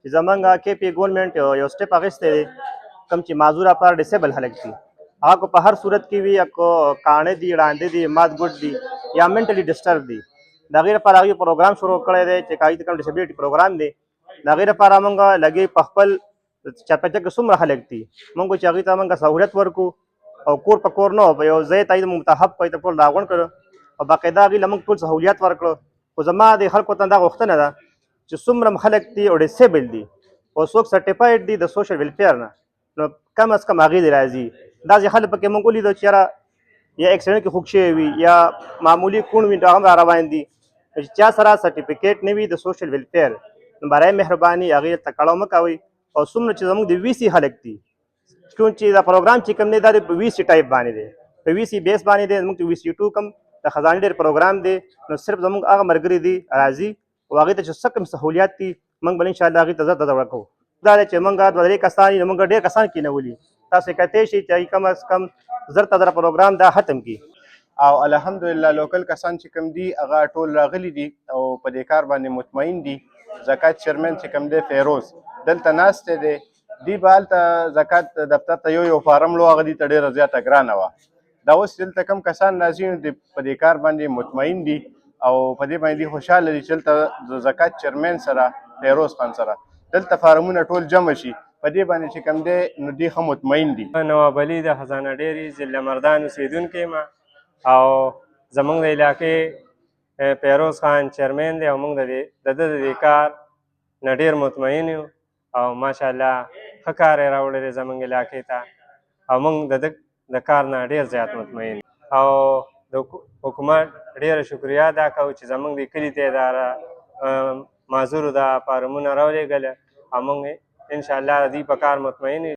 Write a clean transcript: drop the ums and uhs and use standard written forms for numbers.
چې زمونږ کې پی ګورنمنټ یو سټیپ اخیستی دی کوم چې معذور اپار ډسیبل هلک دي هغه کو په هر صورت کې وي یا کو کاڼه دي ړانده دي مات ګوډ دي یا منټلی ډسټرب دي د هغې لپاره هغوی پروګرام شروع کړی دی چې هغوی ته کوم ډسبلیټي پروګرام دی د هغې لپاره موږ لګې په خپل چاپېچه کې څومره خلک دي موږ چې هغوی ته موږ سهولیت ورکړو او کور په کور نه په یو ځای ته یې متحب په ټول راغونډ کړو او باقاعده هغوی له موږ ټول سهولیت ورکړو خو زما د خلکو ته دا غوښتنه ده چې څومره خلک دي او ډسیبل دي او څوک سرټیفاید دي د سوشل ویلفیر نه نو کم از کم هغې دې راځي داسې خلک پکې موږ ولیدو چې یاره یا اکسیډنټ کې خوږ شوي وي یا معمولي کوڼ وي هغه هم را روان دي چې چا سره سرټیفیکیټ نه وي د سوشل ویلفیر نو برای مهرباني هغې ته کړاو مه کوئ او څومره چې زموږ د وي سي خلک دي چون چې دا پروګرام چې کوم دی دا د په وي سي ټایپ باندې دی په وي سي بیس باندې دی زموږ د وي سي ټو کوم د خزانې ډېر پروګرام دی نو صرف زموږ هغه ملګري دي راځي او هغې ته چې څه کوم سهولیات دي موږ به انشاءالله هغې ته زر ورکوو دا دی چې موږ دوه درې کسان یو موږ ډېر کسان کېنولي تاسو کتلی شئ چې کم از کم زر ته زره پروګرام دا ختم کړي او الحمدلله لوکل کسان چې کوم دي هغه ټول راغلي دي او په دې کار باندې مطمئن دي زکات چیرمن چې کوم دی فیروز دلته ناستی دی دوی به هلته زکات دفتر ته یو فارم لو هغه دوی ته ډېره زیاته ګرانه وه دا اوس دلته کوم کسان راځي نو په دې کار باندې مطمئن دي او په دې باندې خوشحاله دي چې دلته د زکات چیرمن سره فیروز خان سره دلته فارمونه ټول جمع شي په دې باندې چې کوم دی نو دوی ښه مطمئن دي. نواب علي د خزانه ډېرې ضلع مردان اوسېدونکی یم او زموږ د علاقې فیروز خان چیرمن دی او موږ د ده د دې کار نه ډېر مطمئن یو او ماشاءالله ښه کار یې راوړی دی زموږ علاقې ته او موږ د ده د کار نه ډېر زیات مطمئن او د حکومت ډېره شکریه ادا کوو چې زموږ د کلي ته یې د معذورو دا فارمونه راولېږله او موږ انشاءالله د دوی په کار مطمئن یو